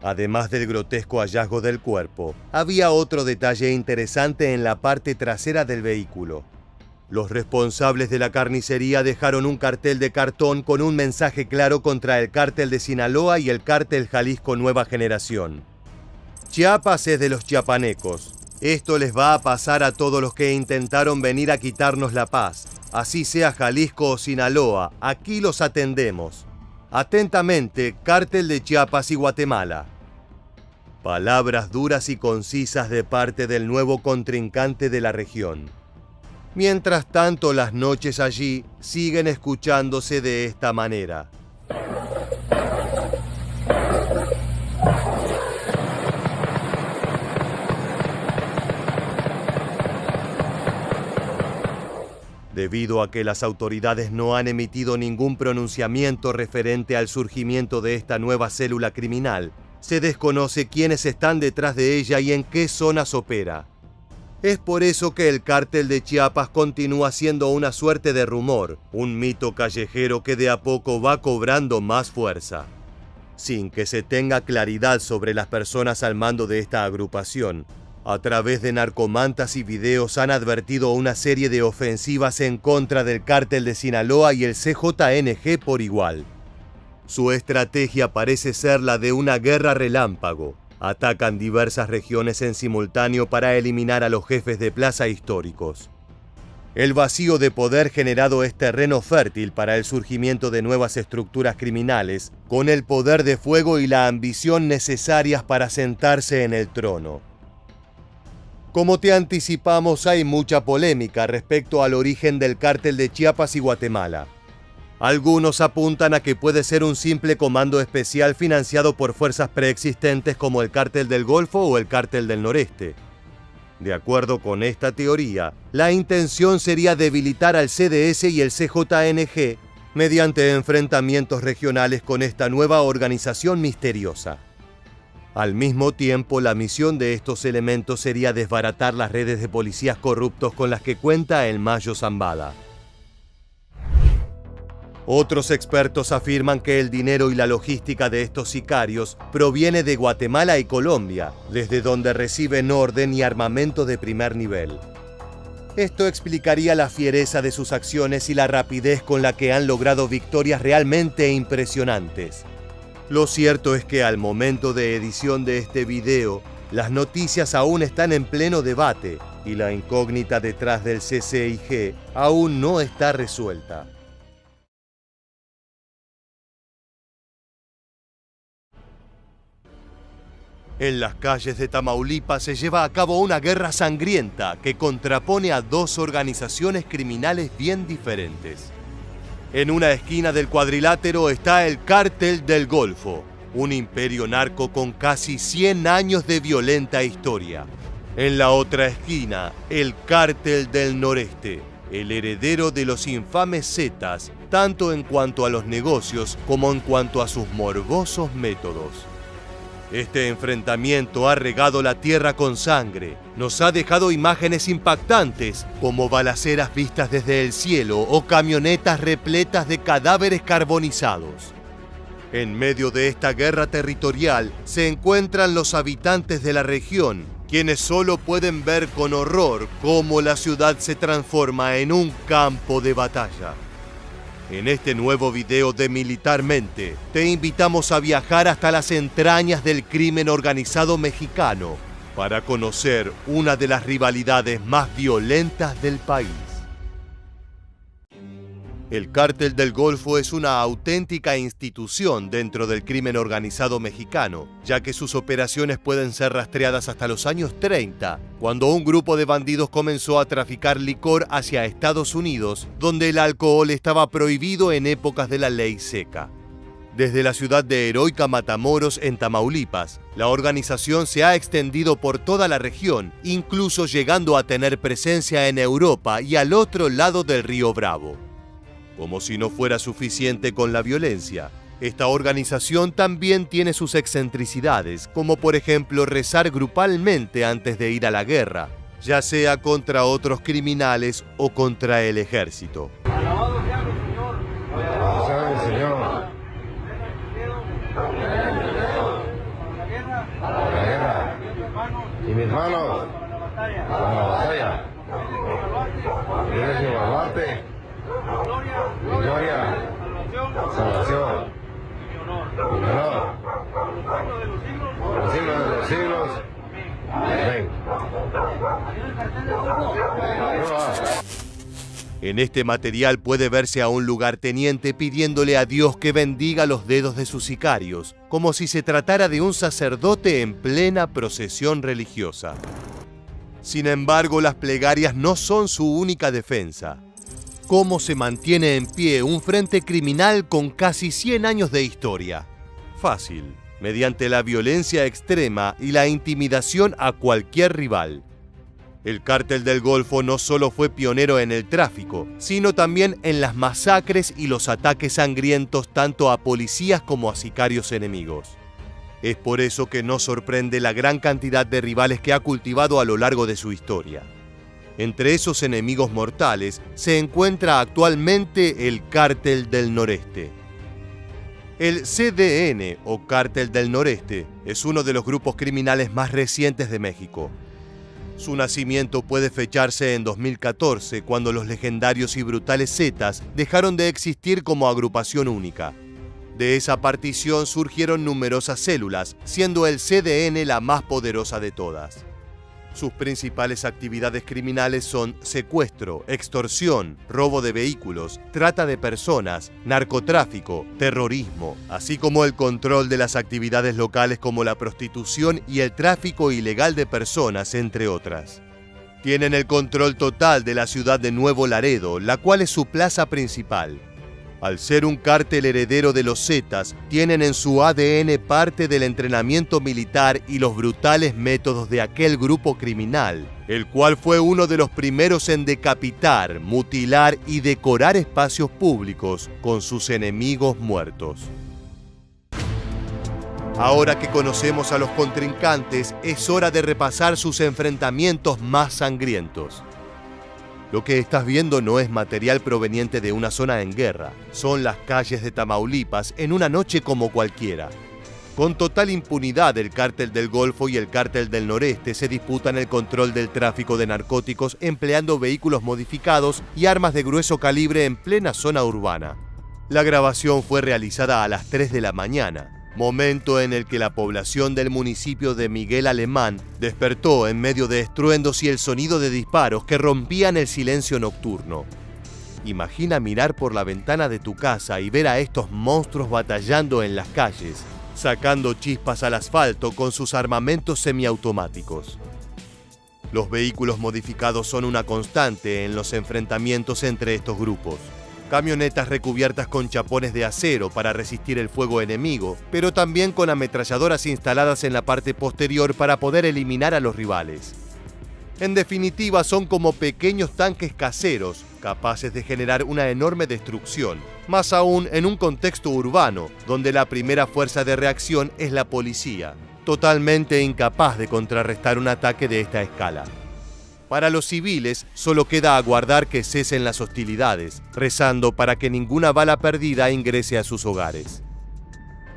Además del grotesco hallazgo del cuerpo, había otro detalle interesante en la parte trasera del vehículo. Los responsables de la carnicería dejaron un cartel de cartón con un mensaje claro contra el cártel de Sinaloa y el cártel Jalisco Nueva Generación. Chiapas es de los chiapanecos. Esto les va a pasar a todos los que intentaron venir a quitarnos la paz. Así sea Jalisco o Sinaloa, aquí los atendemos. Atentamente, Cártel de Chiapas y Guatemala. Palabras duras y concisas de parte del nuevo contrincante de la región. Mientras tanto, las noches allí siguen escuchándose de esta manera. Debido a que las autoridades no han emitido ningún pronunciamiento referente al surgimiento de esta nueva célula criminal, Se desconoce quiénes están detrás de ella y en qué zonas opera. Es por eso que el cártel de Chiapas continúa siendo una suerte de rumor, un mito callejero que de a poco va cobrando más fuerza. Sin que se tenga claridad sobre las personas al mando de esta agrupación, a través de narcomantas y videos han advertido una serie de ofensivas en contra del cártel de Sinaloa y el CJNG por igual. Su estrategia parece ser la de una guerra relámpago. Atacan diversas regiones en simultáneo para eliminar a los jefes de plaza históricos. El vacío de poder generado es terreno fértil para el surgimiento de nuevas estructuras criminales, con el poder de fuego y la ambición necesarias para sentarse en el trono. Como te anticipamos, hay mucha polémica respecto al origen del cártel de Chiapas y Guatemala. Algunos apuntan a que puede ser un simple comando especial financiado por fuerzas preexistentes como el Cártel del Golfo o el Cártel del Noreste. De acuerdo con esta teoría, la intención sería debilitar al CDS y el CJNG mediante enfrentamientos regionales con esta nueva organización misteriosa. Al mismo tiempo, la misión de estos elementos sería desbaratar las redes de policías corruptos con las que cuenta el Mayo Zambada. Otros expertos afirman que el dinero y la logística de estos sicarios proviene de Guatemala y Colombia, desde donde reciben orden y armamento de primer nivel. Esto explicaría la fiereza de sus acciones y la rapidez con la que han logrado victorias realmente impresionantes. Lo cierto es que al momento de edición de este video, las noticias aún están en pleno debate y la incógnita detrás del CCIG aún no está resuelta. En las calles de Tamaulipas se lleva a cabo una guerra sangrienta que contrapone a dos organizaciones criminales bien diferentes. En una esquina del cuadrilátero está el Cártel del Golfo, un imperio narco con casi 100 años de violenta historia. En la otra esquina, el Cártel del Noreste, el heredero de los infames Zetas, tanto en cuanto a los negocios como en cuanto a sus morbosos métodos. Este enfrentamiento ha regado la tierra con sangre, nos ha dejado imágenes impactantes, como balaceras vistas desde el cielo o camionetas repletas de cadáveres carbonizados. En medio de esta guerra territorial se encuentran los habitantes de la región, quienes solo pueden ver con horror cómo la ciudad se transforma en un campo de batalla. En este nuevo video de Militarmente, te invitamos a viajar hasta las entrañas del crimen organizado mexicano para conocer una de las rivalidades más violentas del país. El Cártel del Golfo es una auténtica institución dentro del crimen organizado mexicano, ya que sus operaciones pueden ser rastreadas hasta los años 30, cuando un grupo de bandidos comenzó a traficar licor hacia Estados Unidos, donde el alcohol estaba prohibido en épocas de la ley seca. Desde la ciudad de Heroica Matamoros, en Tamaulipas, la organización se ha extendido por toda la región, incluso llegando a tener presencia en Europa y al otro lado del río Bravo. Como si no fuera suficiente con la violencia, esta organización también tiene sus excentricidades, como por ejemplo rezar grupalmente antes de ir a la guerra, ya sea contra otros criminales o contra el ejército. Alabado sea el Señor. Alabado sea el Señor. A la guerra. Y mis manos. A la batalla. Tienes que baluarte. Gloria, salvación, y honor, por los siglos de los siglos. Amén. En este material puede verse a un lugarteniente pidiéndole a Dios que bendiga los dedos de sus sicarios, como si se tratara de un sacerdote en plena procesión religiosa. Sin embargo, las plegarias no son su única defensa. ¿Cómo se mantiene en pie un frente criminal con casi 100 años de historia? Fácil, mediante la violencia extrema y la intimidación a cualquier rival. El Cártel del Golfo no solo fue pionero en el tráfico, sino también en las masacres y los ataques sangrientos tanto a policías como a sicarios enemigos. Es por eso que no sorprende la gran cantidad de rivales que ha cultivado a lo largo de su historia. Entre esos enemigos mortales se encuentra actualmente el Cártel del Noreste. El CDN, o Cártel del Noreste, es uno de los grupos criminales más recientes de México. Su nacimiento puede fecharse en 2014, cuando los legendarios y brutales Zetas dejaron de existir como agrupación única. De esa partición surgieron numerosas células, siendo el CDN la más poderosa de todas. Sus principales actividades criminales son secuestro, extorsión, robo de vehículos, trata de personas, narcotráfico, terrorismo, así como el control de las actividades locales como la prostitución y el tráfico ilegal de personas, entre otras. Tienen el control total de la ciudad de Nuevo Laredo, la cual es su plaza principal. Al ser un cártel heredero de los Zetas, tienen en su ADN parte del entrenamiento militar y los brutales métodos de aquel grupo criminal, el cual fue uno de los primeros en decapitar, mutilar y decorar espacios públicos con sus enemigos muertos. Ahora que conocemos a los contrincantes, es hora de repasar sus enfrentamientos más sangrientos. Lo que estás viendo no es material proveniente de una zona en guerra, son las calles de Tamaulipas en una noche como cualquiera. Con total impunidad, el Cártel del Golfo y el Cártel del Noreste se disputan el control del tráfico de narcóticos empleando vehículos modificados y armas de grueso calibre en plena zona urbana. La grabación fue realizada a las 3 de la mañana. Momento en el que la población del municipio de Miguel Alemán despertó en medio de estruendos y el sonido de disparos que rompían el silencio nocturno. Imagina mirar por la ventana de tu casa y ver a estos monstruos batallando en las calles, sacando chispas al asfalto con sus armamentos semiautomáticos. Los vehículos modificados son una constante en los enfrentamientos entre estos grupos. Camionetas recubiertas con chapones de acero para resistir el fuego enemigo, pero también con ametralladoras instaladas en la parte posterior para poder eliminar a los rivales. En definitiva, son como pequeños tanques caseros, capaces de generar una enorme destrucción, más aún en un contexto urbano, donde la primera fuerza de reacción es la policía, totalmente incapaz de contrarrestar un ataque de esta escala. Para los civiles, solo queda aguardar que cesen las hostilidades, rezando para que ninguna bala perdida ingrese a sus hogares.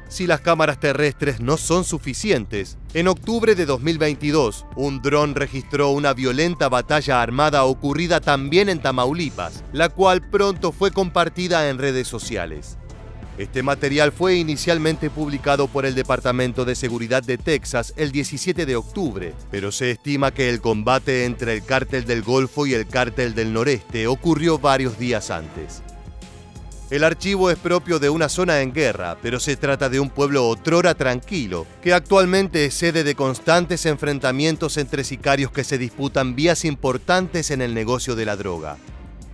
Si las cámaras terrestres no son suficientes, en octubre de 2022, un dron registró una violenta batalla armada ocurrida también en Tamaulipas, la cual pronto fue compartida en redes sociales. Este material fue inicialmente publicado por el Departamento de Seguridad de Texas el 17 de octubre, pero se estima que el combate entre el Cártel del Golfo y el Cártel del Noreste ocurrió varios días antes. El archivo es propio de una zona en guerra, pero se trata de un pueblo otrora tranquilo, que actualmente es sede de constantes enfrentamientos entre sicarios que se disputan vías importantes en el negocio de la droga.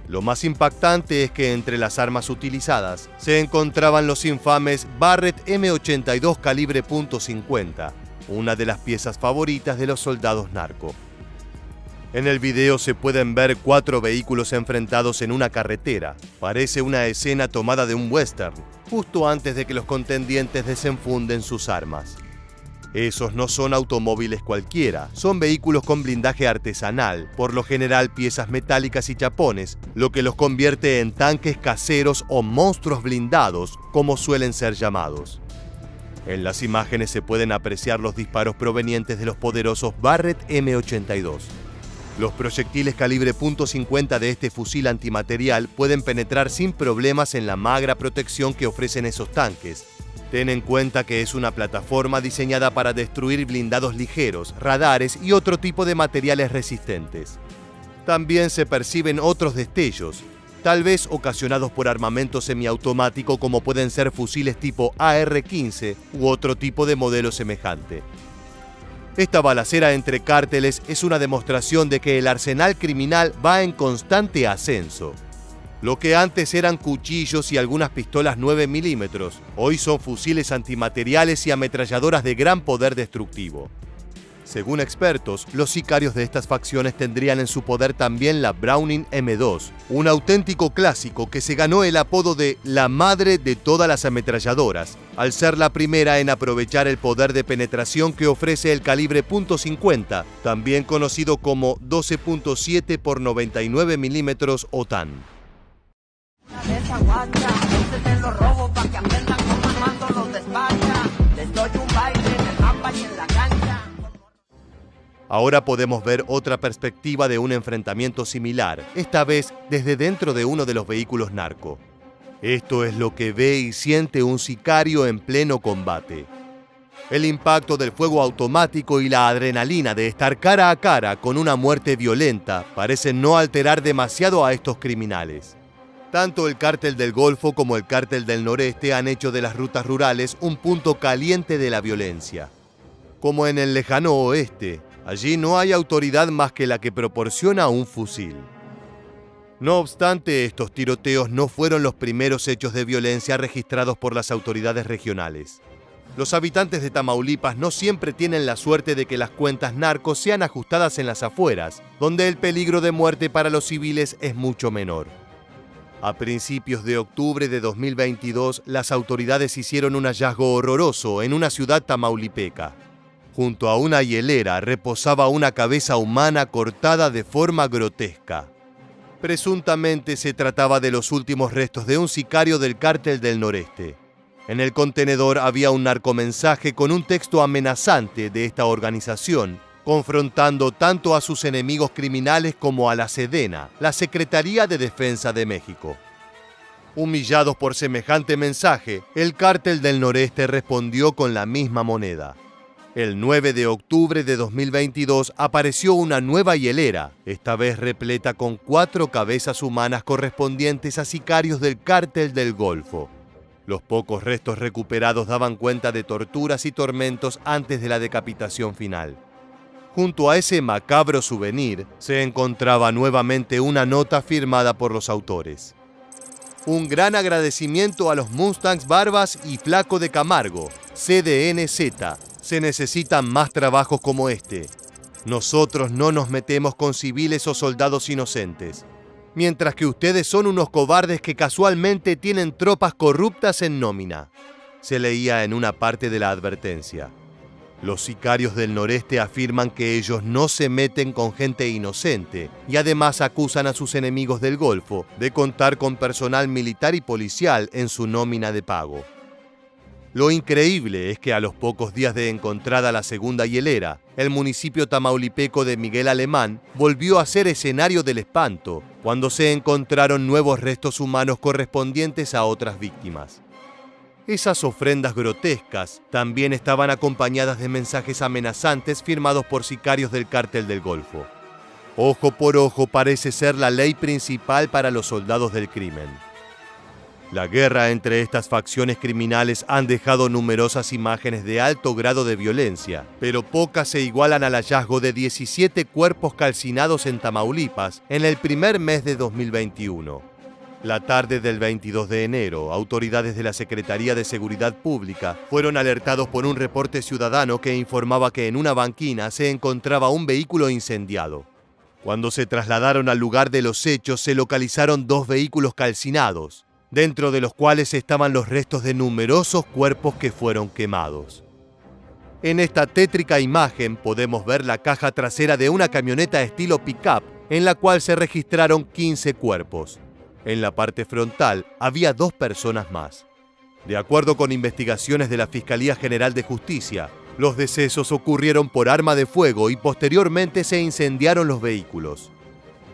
Lo más impactante es que entre las armas utilizadas se encontraban los infames Barrett M82 calibre .50, una de las piezas favoritas de los soldados narco. En el video se pueden ver 4 vehículos enfrentados en una carretera. Parece una escena tomada de un western, justo antes de que los contendientes desenfunden sus armas. Esos no son automóviles cualquiera, son vehículos con blindaje artesanal, por lo general piezas metálicas y chapones, lo que los convierte en tanques caseros o monstruos blindados, como suelen ser llamados. En las imágenes se pueden apreciar los disparos provenientes de los poderosos Barrett M82. Los proyectiles calibre .50 de este fusil antimaterial pueden penetrar sin problemas en la magra protección que ofrecen esos tanques. Ten en cuenta que es una plataforma diseñada para destruir blindados ligeros, radares y otro tipo de materiales resistentes. También se perciben otros destellos, tal vez ocasionados por armamento semiautomático como pueden ser fusiles tipo AR-15 u otro tipo de modelo semejante. Esta balacera entre cárteles es una demostración de que el arsenal criminal va en constante ascenso. Lo que antes eran cuchillos y algunas pistolas 9 milímetros, hoy son fusiles antimateriales y ametralladoras de gran poder destructivo. Según expertos, los sicarios de estas facciones tendrían en su poder también la Browning M2, un auténtico clásico que se ganó el apodo de la madre de todas las ametralladoras, al ser la primera en aprovechar el poder de penetración que ofrece el calibre .50, también conocido como 12.7 x 99 mm OTAN. Ahora podemos ver otra perspectiva de un enfrentamiento similar, esta vez desde dentro de uno de los vehículos narco. Esto es lo que ve y siente un sicario en pleno combate. El impacto del fuego automático y la adrenalina de estar cara a cara con una muerte violenta parecen no alterar demasiado a estos criminales. Tanto el Cártel del Golfo como el Cártel del Noreste han hecho de las rutas rurales un punto caliente de la violencia. Como en el lejano oeste, allí no hay autoridad más que la que proporciona un fusil. No obstante, estos tiroteos no fueron los primeros hechos de violencia registrados por las autoridades regionales. Los habitantes de Tamaulipas no siempre tienen la suerte de que las cuentas narcos sean ajustadas en las afueras, donde el peligro de muerte para los civiles es mucho menor. A principios de octubre de 2022, las autoridades hicieron un hallazgo horroroso en una ciudad tamaulipeca. Junto a una hielera reposaba una cabeza humana cortada de forma grotesca. Presuntamente se trataba de los últimos restos de un sicario del Cártel del Noreste. En el contenedor había un narcomensaje con un texto amenazante de esta organización, confrontando tanto a sus enemigos criminales como a la Sedena, la Secretaría de Defensa de México. Humillados por semejante mensaje, el Cártel del Noreste respondió con la misma moneda. El 9 de octubre de 2022 apareció una nueva hielera, esta vez repleta con 4 cabezas humanas correspondientes a sicarios del Cártel del Golfo. Los pocos restos recuperados daban cuenta de torturas y tormentos antes de la decapitación final. Junto a ese macabro souvenir se encontraba nuevamente una nota firmada por los autores. Un gran agradecimiento a los Mustangs Barbas y Flaco de Camargo, CDNZ. Se necesitan más trabajos como este. Nosotros no nos metemos con civiles o soldados inocentes, mientras que ustedes son unos cobardes que casualmente tienen tropas corruptas en nómina, se leía en una parte de la advertencia. Los sicarios del noreste afirman que ellos no se meten con gente inocente y además acusan a sus enemigos del Golfo de contar con personal militar y policial en su nómina de pago. Lo increíble es que a los pocos días de encontrada la segunda hielera, el municipio tamaulipeco de Miguel Alemán volvió a ser escenario del espanto cuando se encontraron nuevos restos humanos correspondientes a otras víctimas. Esas ofrendas grotescas también estaban acompañadas de mensajes amenazantes firmados por sicarios del Cártel del Golfo. Ojo por ojo parece ser la ley principal para los soldados del crimen. La guerra entre estas facciones criminales han dejado numerosas imágenes de alto grado de violencia, pero pocas se igualan al hallazgo de 17 cuerpos calcinados en Tamaulipas en el primer mes de 2021. La tarde del 22 de enero, autoridades de la Secretaría de Seguridad Pública fueron alertados por un reporte ciudadano que informaba que en una banquina se encontraba un vehículo incendiado. Cuando se trasladaron al lugar de los hechos, se localizaron 2 vehículos calcinados, dentro de los cuales estaban los restos de numerosos cuerpos que fueron quemados. En esta tétrica imagen podemos ver la caja trasera de una camioneta estilo pick-up, en la cual se registraron 15 cuerpos. En la parte frontal había 2 personas más. De acuerdo con investigaciones de la Fiscalía General de Justicia, los decesos ocurrieron por arma de fuego y posteriormente se incendiaron los vehículos.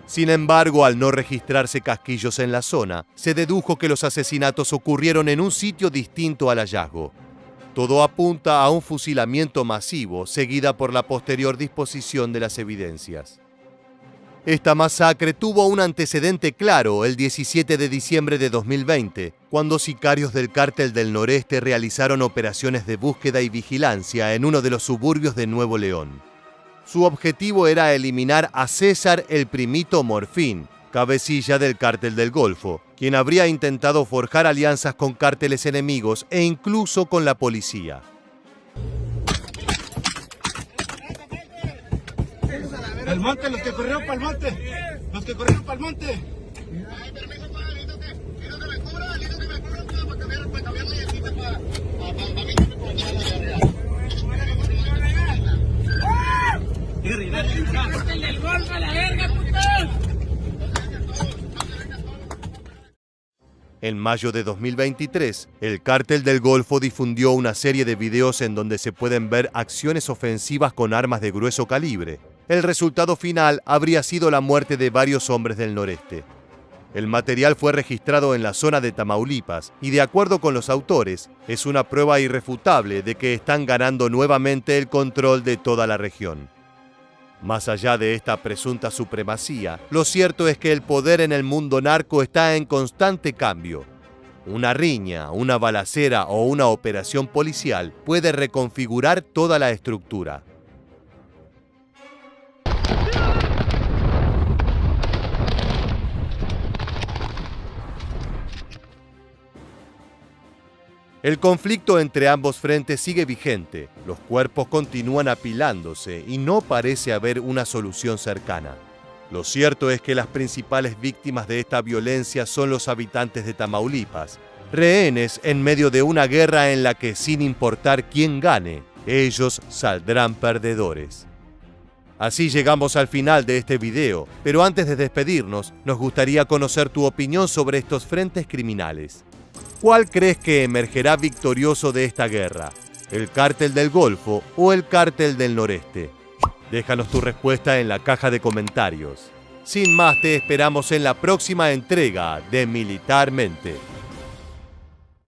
Sin embargo, al no registrarse casquillos en la zona, se dedujo que los asesinatos ocurrieron en un sitio distinto al hallazgo. Todo apunta a un fusilamiento masivo, seguida por la posterior disposición de las evidencias. Esta masacre tuvo un antecedente claro el 17 de diciembre de 2020, cuando sicarios del Cártel del Noreste realizaron operaciones de búsqueda y vigilancia en uno de los suburbios de Nuevo León. Su objetivo era eliminar a César el Primito Morfín, cabecilla del Cártel del Golfo, quien habría intentado forjar alianzas con cárteles enemigos e incluso con la policía. El monte, los que corrieron para el monte. Los que corrieron para el monte. En mayo de 2023, el Cártel del Golfo difundió una serie de videos en donde se pueden ver acciones ofensivas con armas de grueso calibre. El resultado final habría sido la muerte de varios hombres del noreste. El material fue registrado en la zona de Tamaulipas y, de acuerdo con los autores, es una prueba irrefutable de que están ganando nuevamente el control de toda la región. Más allá de esta presunta supremacía, lo cierto es que el poder en el mundo narco está en constante cambio. Una riña, una balacera o una operación policial puede reconfigurar toda la estructura. El conflicto entre ambos frentes sigue vigente, los cuerpos continúan apilándose y no parece haber una solución cercana. Lo cierto es que las principales víctimas de esta violencia son los habitantes de Tamaulipas, rehenes en medio de una guerra en la que, sin importar quién gane, ellos saldrán perdedores. Así llegamos al final de este video, pero antes de despedirnos, nos gustaría conocer tu opinión sobre estos frentes criminales. ¿Cuál crees que emergerá victorioso de esta guerra? ¿El Cártel del Golfo o el Cártel del Noreste? Déjanos tu respuesta en la caja de comentarios. Sin más, te esperamos en la próxima entrega de Militarmente.